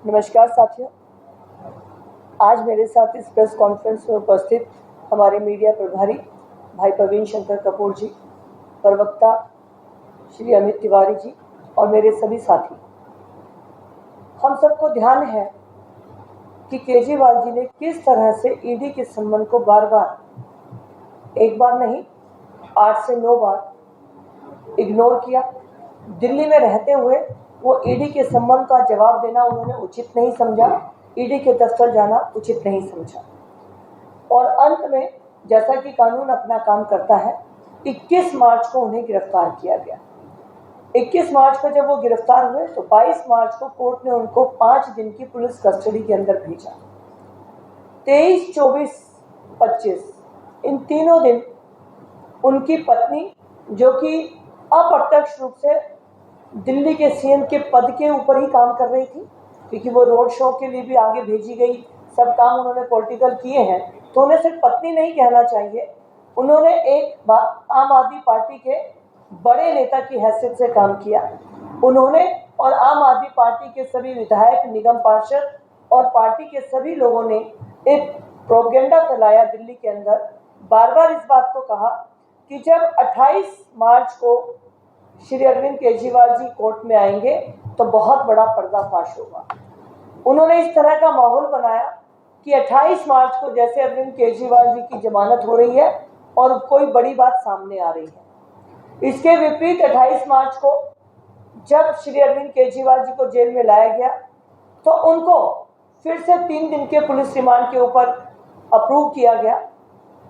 नमस्कार साथियों, आज मेरे साथ इस प्रेस कॉन्फ्रेंस में उपस्थित हमारे मीडिया प्रभारी भाई प्रवीण शंकर कपूर जी, प्रवक्ता श्री अमित तिवारी जी और मेरे सभी साथी। हम सबको ध्यान है कि केजरीवाल जी ने किस तरह से ईडी के सम्मन को बार बार, एक बार नहीं 8 से 9 बार इग्नोर किया। दिल्ली में रहते हुए वो ईडी के सम्मन का जवाब देना उन्होंने उचित नहीं समझा, ईडी के दफ्तर जाना उचित नहीं समझा और अंत में जैसा कि कानून अपना काम करता है 21 मार्च को उन्हें गिरफ्तार किया गया। 21 मार्च को जब वो गिरफ्तार हुए तो 22 मार्च को कोर्ट ने उनको 5 दिन की पुलिस कस्टडी के अंदर भेजा। 23, 24, 25 इन तीनों दिन उनकी पत्नी, जो कि अप्रत्यक्ष रूप से दिल्ली के सीएम के पद के ऊपर ही काम कर रही थी, क्योंकि वो रोड शो के लिए भी आगे भेजी गई, सब काम उन्होंने पॉलिटिकल किए हैं, तो उन्हें सिर्फ पत्नी नहीं कहना चाहिए, उन्होंने एक आम आदमी पार्टी के बड़े नेता की हैसियत से काम किया। उन्होंने और आम आदमी पार्टी के सभी विधायक, निगम पार्षद और पार्टी के सभी लोगों ने एक प्रोपेगेंडा फैलाया दिल्ली के अंदर, बार बार इस बात को कहा कि जब 28 मार्च को श्री अरविंद केजरीवाल जी कोर्ट में आएंगे तो बहुत बड़ा पर्दाफाश होगा। उन्होंने इस तरह का माहौल बनाया कि 28 मार्च को जैसे अरविंद केजरीवाल जी की जमानत हो रही है और कोई बड़ी बात सामने आ रही है। इसके विपरीत 28 मार्च को जब श्री अरविंद केजरीवाल जी को जेल में लाया गया तो उनको फिर से 3 दिन के पुलिस रिमांड के ऊपर अप्रूव किया गया।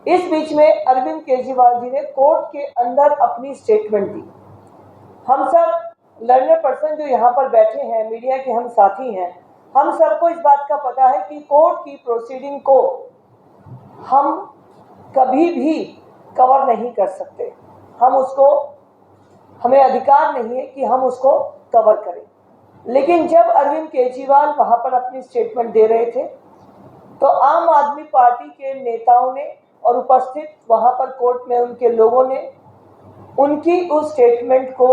इस बीच में अरविंद केजरीवाल जी ने कोर्ट के अंदर अपनी स्टेटमेंट दी। हम सब लर्नर पर्सन जो यहाँ पर बैठे हैं, मीडिया के हम साथी हैं, हम सबको इस बात का पता है कि कोर्ट की प्रोसीडिंग को हम कभी भी कवर नहीं कर सकते। हमें अधिकार नहीं है कि हम उसको कवर करें। लेकिन जब अरविंद केजरीवाल वहाँ पर अपनी स्टेटमेंट दे रहे थे तो आम आदमी पार्टी के नेताओं ने और उपस्थित वहाँ पर कोर्ट में उनके लोगों ने उनकी उस स्टेटमेंट को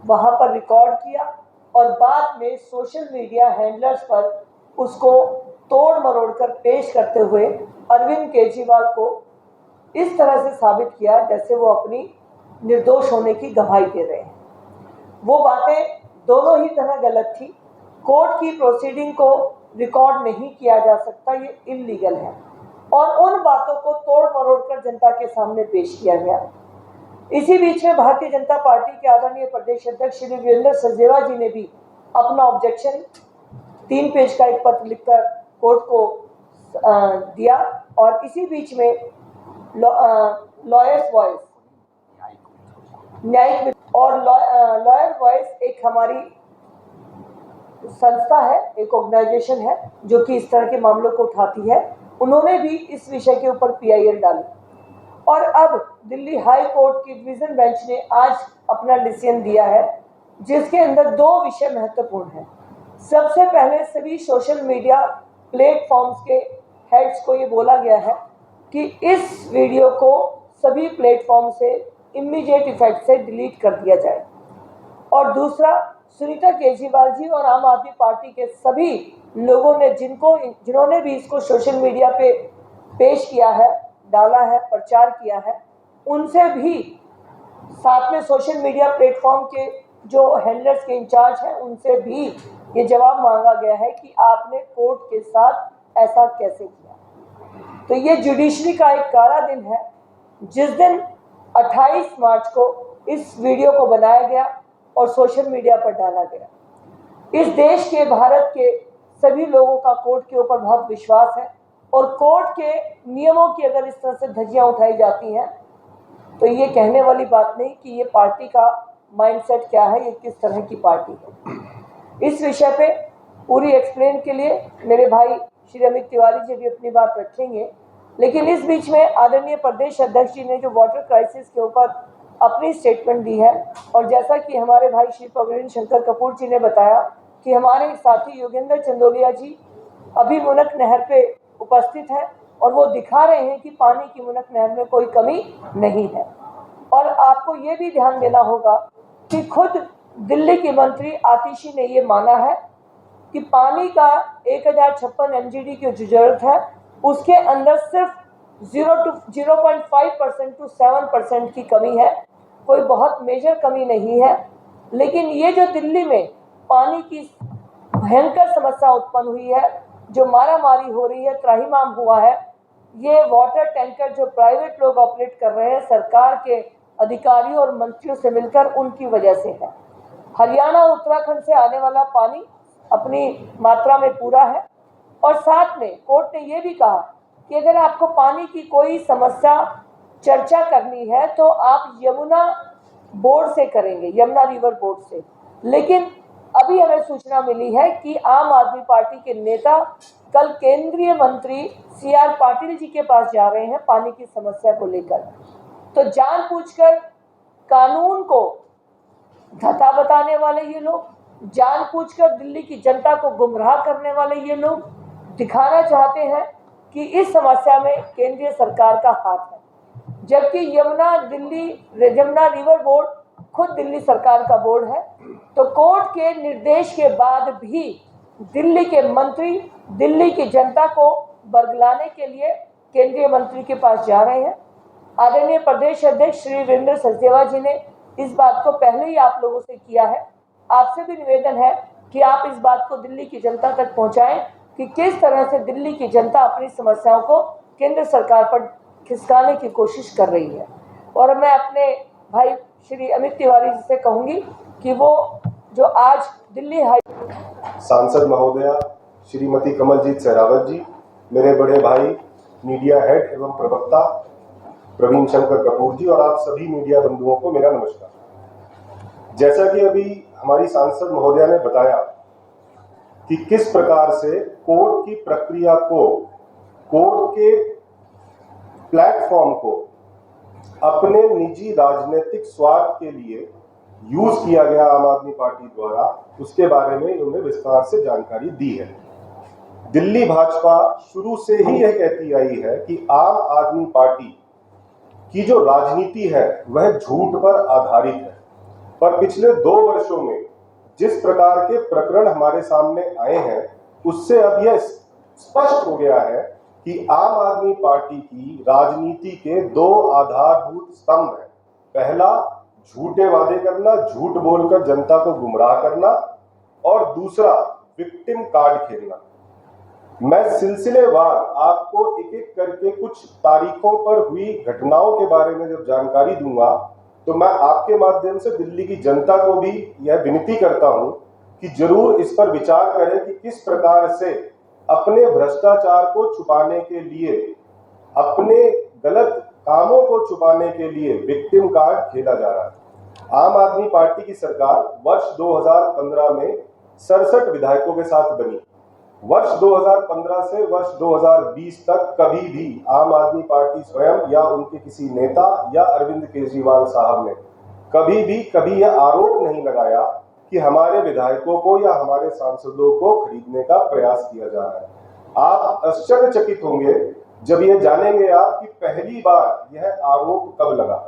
वहाँ पर रिकॉर्ड किया और बाद में सोशल मीडिया हैंडलर्स पर उसको तोड़ मरोड़ कर पेश करते हुए अरविंद केजरीवाल को इस तरह से साबित किया जैसे वो अपनी निर्दोष होने की गवाही दे रहे हैं। वो बातें दोनों ही तरह गलत थी। कोर्ट की प्रोसीडिंग को रिकॉर्ड नहीं किया जा सकता, ये इल्लीगल है और उन बातों को तोड़ मरोड़ कर जनता के सामने पेश किया गया। इसी बीच में भारतीय जनता पार्टी के आदरणीय प्रदेश अध्यक्ष श्री वीरेंद्र सचदेवा जी ने भी अपना ऑब्जेक्शन 3 पेज का एक पत्र लिखकर कोर्ट को दिया और इसी बीच में लॉयर्स वॉइस, न्यायिक और लॉयर वॉइस एक हमारी संस्था है, एक ऑर्गेनाइजेशन है जो कि इस तरह के मामलों को उठाती है, उन्होंने भी इस विषय के ऊपर PIL डाली और अब दिल्ली हाई कोर्ट की डिवीजन बेंच ने आज अपना डिसीजन दिया है जिसके अंदर 2 विषय महत्वपूर्ण हैं। सबसे पहले सभी सोशल मीडिया प्लेटफॉर्म्स के हेड्स को ये बोला गया है कि इस वीडियो को सभी प्लेटफॉर्म से इमीडिएट इफेक्ट से डिलीट कर दिया जाए और दूसरा, सुनीता केजरीवाल जी और आम आदमी पार्टी के सभी लोगों ने जिन्होंने भी इसको सोशल मीडिया पे पेश किया है, डाला है, प्रचार किया है, उनसे भी साथ में सोशल मीडिया प्लेटफॉर्म के जो हैंडलर्स के इंचार्ज हैं उनसे भी ये जवाब मांगा गया है कि आपने कोर्ट के साथ ऐसा कैसे किया। तो ये जुडिशरी का एक काला दिन है जिस दिन 28 मार्च को इस वीडियो को बनाया गया और सोशल मीडिया पर डाला गया। इस देश के, भारत के सभी लोगों का कोर्ट के ऊपर बहुत विश्वास है और कोर्ट के नियमों की अगर इस तरह से धज्जियां उठाई जाती हैं तो ये कहने वाली बात नहीं कि ये पार्टी का माइंडसेट क्या है, ये किस तरह की पार्टी है। इस विषय पे पूरी एक्सप्लेन के लिए मेरे भाई श्री अमित तिवारी जी भी अपनी बात रखेंगे, लेकिन इस बीच में आदरणीय प्रदेश अध्यक्ष जी ने जो वाटर क्राइसिस के ऊपर अपनी स्टेटमेंट दी है और जैसा कि हमारे भाई श्री प्रवीण शंकर कपूर जी ने बताया कि हमारे साथी योगेंद्र चंदोलिया जी अभी मुनक नहर पे उपस्थित है और वो दिखा रहे हैं कि पानी की मुनक नहर में कोई कमी नहीं है। और आपको ये भी ध्यान देना होगा कि खुद दिल्ली की मंत्री आतिशी ने ये माना है कि पानी का 1056 MGD की जो जरूरत है उसके अंदर सिर्फ 0.5% to 7% की कमी है, कोई बहुत मेजर कमी नहीं है। लेकिन ये जो दिल्ली में पानी की भयंकर समस्या उत्पन्न हुई है, जो मारामारी हो रही है, त्राहिमाम हुआ है, ये वाटर टैंकर जो प्राइवेट लोग ऑपरेट कर रहे हैं सरकार के अधिकारियों और मंत्रियों से मिलकर, उनकी वजह से है। हरियाणा उत्तराखंड से आने वाला पानी अपनी मात्रा में पूरा है और साथ में कोर्ट ने यह भी कहा कि अगर आपको पानी की कोई समस्या चर्चा करनी है तो आप यमुना बोर्ड से करेंगे, यमुना रिवर बोर्ड से। लेकिन अभी हमें सूचना मिली है कि आम आदमी पार्टी के नेता कल केंद्रीय मंत्री CR पाटिल जी के पास जा रहे हैं पानी की समस्या को लेकर। तो जानबूझकर कानून को धता बताने वाले ये लोग, जानबूझकर दिल्ली की जनता को गुमराह करने वाले ये लोग दिखाना चाहते हैं कि इस समस्या में केंद्रीय सरकार का हाथ है, जबकि यमुना रिवर बोर्ड खुद दिल्ली सरकार का बोर्ड है। तो कोर्ट के निर्देश के बाद भी दिल्ली के मंत्री दिल्ली की जनता को बरगलाने के लिए केंद्रीय मंत्री के पास जा रहे हैं। आदरणीय प्रदेश अध्यक्ष श्री वीरेंद्र सचदेवा जी ने इस बात को पहले ही आप लोगों से किया है। आपसे भी निवेदन है कि आप इस बात को दिल्ली की जनता तक पहुंचाएं कि किस तरह से दिल्ली की जनता अपनी समस्याओं को केंद्र सरकार पर खिसकाने की कोशिश कर रही है। और मैं अपने भाई श्री अमित तिवारी जी से कहूंगी कि वो जो आज दिल्ली हाई सांसद महोदया श्रीमती कमलजीत सहरावत जी, मेरे बड़े भाई मीडिया हेड एवं प्रवक्ता प्रवीण शंकर कपूर जी और आप सभी मीडिया बंधुओं को मेरा नमस्कार। जैसा कि अभी हमारी सांसद महोदया ने बताया कि किस प्रकार से कोर्ट की प्रक्रिया को, कोर्ट के प्लेटफॉर्म को अपने निजी राजनीतिक स्वार्थ के लिए यूज किया गया आम आदमी पार्टी द्वारा, उसके बारे में उन्होंने विस्तार से जानकारी दी है। दिल्ली भाजपा शुरू से ही यह कहती आई है कि आम आदमी पार्टी की जो राजनीति है वह झूठ पर आधारित है। पर पिछले 2 वर्षों में जिस प्रकार के प्रकरण हमारे सामने आए हैं, उससे अब यह स्पष्ट हो गया है कि आम आदमी पार्टी की राजनीति के 2 आधारभूत स्तंभ हैं। पहला, झूठे वादे करना, झूठ बोलकर जनता को गुमराह करना, और दूसरा विक्टिम कार्ड खेलना। मैं सिलसिलेवार आपको एक एक करके कुछ तारीखों पर हुई घटनाओं के बारे में जब जानकारी दूंगा, तो मैं आपके माध्यम से दिल्ली की जनता को भी यह विनती करता हूं कि जरूर इस पर विचार करें कि किस प्रकार से अपने भ्रष्टाचार को छुपाने के लिए, अपने गलत कामों को छुपाने के लिए विक्टिम कार्ड खेला जा रहा है। आम आदमी पार्टी की सरकार वर्ष 2015 में 67 विधायकों के साथ बनी। वर्ष 2015 से वर्ष 2020 तक कभी भी आम आदमी पार्टी स्वयं या उनके किसी नेता या अरविंद केजरीवाल साहब ने कभी यह आरोप नहीं लगाया कि हमारे विधायकों को या हमारे सांसदों को खरीदने का प्रयास किया जा रहा है। आप आश्चर्यचकित होंगे जब यह जानेंगे आप कि पहली बार यह आरोप कब लगा।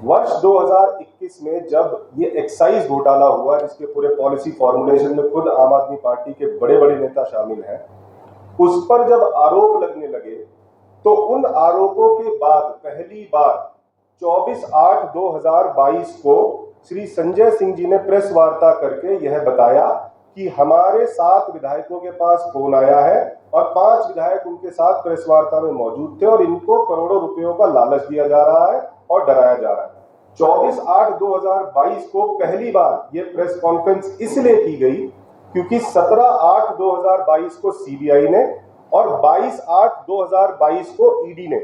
वर्ष 2021 में जब ये एक्साइज घोटाला हुआ, जिसके पूरे पॉलिसी फॉर्मुलेशन में खुद आम आदमी पार्टी के बड़े बड़े नेता शामिल हैं, उस पर जब आरोप लगने लगे तो उन आरोपों के बाद पहली बार 24/8/2022 को श्री संजय सिंह जी ने प्रेस वार्ता करके यह बताया कि हमारे 7 विधायकों के पास फोन आया है और 5 विधायक उनके साथ प्रेस वार्ता में मौजूद थे और इनको करोड़ों रुपयों का लालच दिया जा रहा है और डराया जा रहा है। 24/8/2022 को पहली बार यह प्रेस कॉन्फ्रेंस इसलिए की गई क्योंकि 17/8/2022 को सीबीआई ने और 22/8/2022 को ईडी ने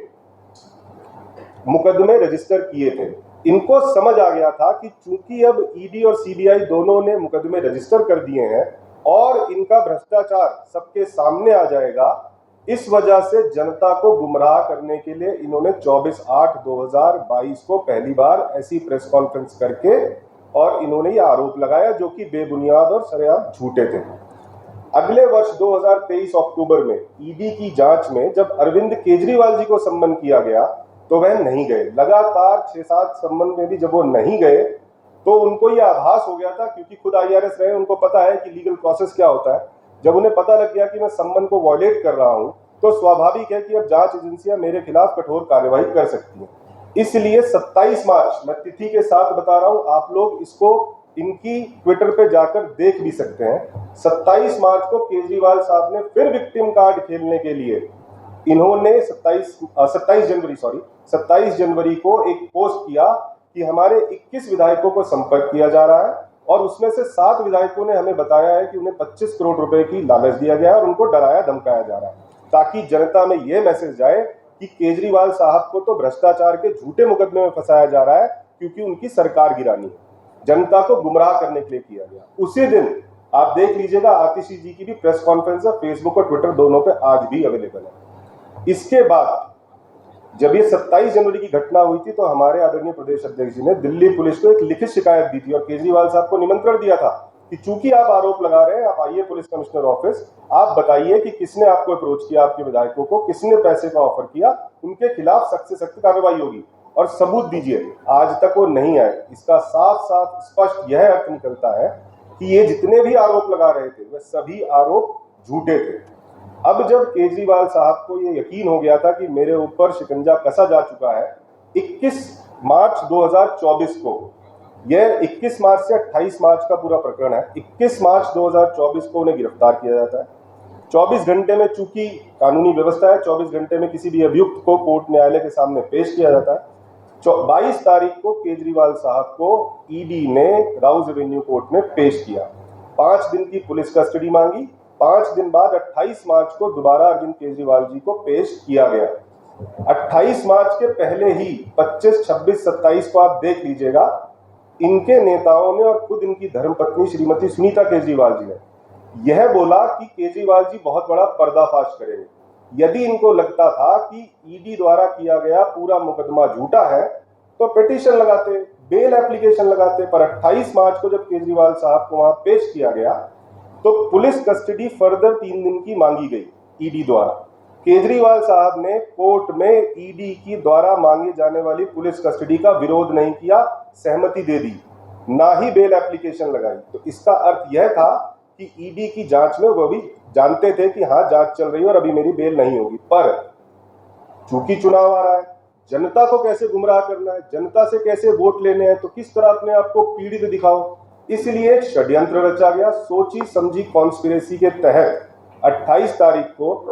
मुकदमे रजिस्टर किए थे। इनको समझ आ गया था कि चूंकि अब ईडी और सीबीआई दोनों ने मुकदमे रजिस्टर कर दिए हैं और इनका भ्रष्टाचार सबके सामने आ जाएगा, इस वजह से जनता को गुमराह करने के लिए इन्होंने 24/8/2022 को पहली बार ऐसी प्रेस कॉन्फ्रेंस करके और इन्होंने ये आरोप लगाया जो कि बेबुनियाद और सरेआम झूठे थे। अगले वर्ष 2023 अक्टूबर में ईडी की जांच में जब अरविंद केजरीवाल जी को सम्मन किया गया तो वह नहीं गए। लगातार 6-7 सम्मन में भी जब वो नहीं गए तो उनको ये आभास हो गया था, क्योंकि खुद IRS रहे, उनको पता है कि लीगल प्रोसेस क्या होता है। जब उन्हें पता लग गया कि मैं सम्मन को वॉयलेट कर रहा हूं, तो स्वाभाविक है कि अब जांच एजेंसियां मेरे खिलाफ कठोर कार्यवाही कर सकती हैं। इसलिए 27 मार्च, मैं तिथि के साथ बता रहा हूं, आप लोग इसको इनकी ट्विटर पे जाकर देख भी सकते हैं। 27 मार्च को केजरीवाल साहब ने फिर विक्टिम कार्ड खेलने के लिए इन्होंने 27 जनवरी को एक पोस्ट किया कि हमारे 21 विधायकों को संपर्क किया जा रहा है और उसमें से 7 विधायकों ने हमें बताया है कि उन्हें 25 करोड़ रुपए की लालच दिया गया है और उनको डराया धमकाया जा रहा है, ताकि जनता में यह मैसेज जाए कि केजरीवाल साहब को तो भ्रष्टाचार के झूठे मुकदमे में फंसाया जा रहा है, क्योंकि उनकी सरकार गिरानी है। जनता को गुमराह करने के लिए किया गया। उसी दिन आप देख लीजिएगा, आतिशी जी की भी प्रेस कॉन्फ्रेंस है, फेसबुक और ट्विटर दोनों पे आज भी अवेलेबल है। इसके बाद जब ये 27 जनवरी की घटना हुई थी, तो हमारे आदरणीय प्रदेश अध्यक्ष जी ने दिल्ली पुलिस को एक लिखित शिकायत दी थी और केजरीवाल साहब को निमंत्रण दिया था कि चूंकि आप आरोप लगा रहे हैं, आप आइए पुलिस कमिश्नर ऑफिस, आप बताइए कि किसने आपको अप्रोच किया, आपके विधायकों को किसने पैसे का ऑफर किया, उनके खिलाफ सख्त से सख्त कार्रवाई होगी और सबूत दीजिए। आज तक वो नहीं आए। इसका साफ साफ स्पष्ट यह अर्थ निकलता है कि ये जितने भी आरोप लगा रहे थे, वह सभी आरोप झूठे थे। अब जब केजरीवाल साहब को ये यकीन हो गया था कि मेरे ऊपर शिकंजा कसा जा चुका है, 21 मार्च 2024 को, यह 21 मार्च से 28 मार्च का पूरा प्रकरण है, 21 मार्च 2024 को उन्हें गिरफ्तार किया जाता है। 24 घंटे में, चूंकि कानूनी व्यवस्था है, 24 घंटे में किसी भी अभियुक्त को कोर्ट न्यायालय के सामने पेश किया जाता है। 22 तारीख को केजरीवाल साहब को ईडी ने राउज एवेन्यू कोर्ट में पेश किया। 5 दिन की पुलिस कस्टडी मांगी। 5 दिन बाद 28 मार्च को दोबारा अरविंद केजरीवाल जी को पेश किया गया। 28 मार्च के पहले ही 25, 26, 27 को आप देख लीजिएगा, इनके नेताओं ने और खुद इनकी धर्मपत्नी श्रीमती सुनीता केजरीवाल जी ने यह बोला कि केजरीवाल जी बहुत बड़ा पर्दाफाश करेंगे। यदि इनको लगता था कि ईडी द्वारा किया गया पूरा मुकदमा झूठा है, तो पिटीशन लगाते, बेल एप्लीकेशन लगाते। पर 28 मार्च को जब केजरीवाल साहब को वहां पेश किया गया, तो पुलिस कस्टडी फर्दर 3 दिन की मांगी गई ईडी द्वारा। केजरीवाल साहब ने कोर्ट में ईडी की द्वारा मांगे जाने वाली पुलिस कस्टडी का विरोध नहीं किया, सहमति दे दी, ना ही बेल एप्लीकेशन लगाई। तो इसका अर्थ यह था कि ईडी की जांच में वो भी जानते थे कि हाँ, जांच चल रही है और अभी मेरी बेल नहीं होगी। पर चूंकि चुनाव आ रहा है, जनता को कैसे गुमराह करना है, जनता से कैसे वोट लेने हैं, तो किस तरह अपने आप को पीड़ित दिखाओ, इसलिए एक षड्यंत्र रचा गया। सोची समझी कॉन्स्पिरेसी के तहत 28 तारीख को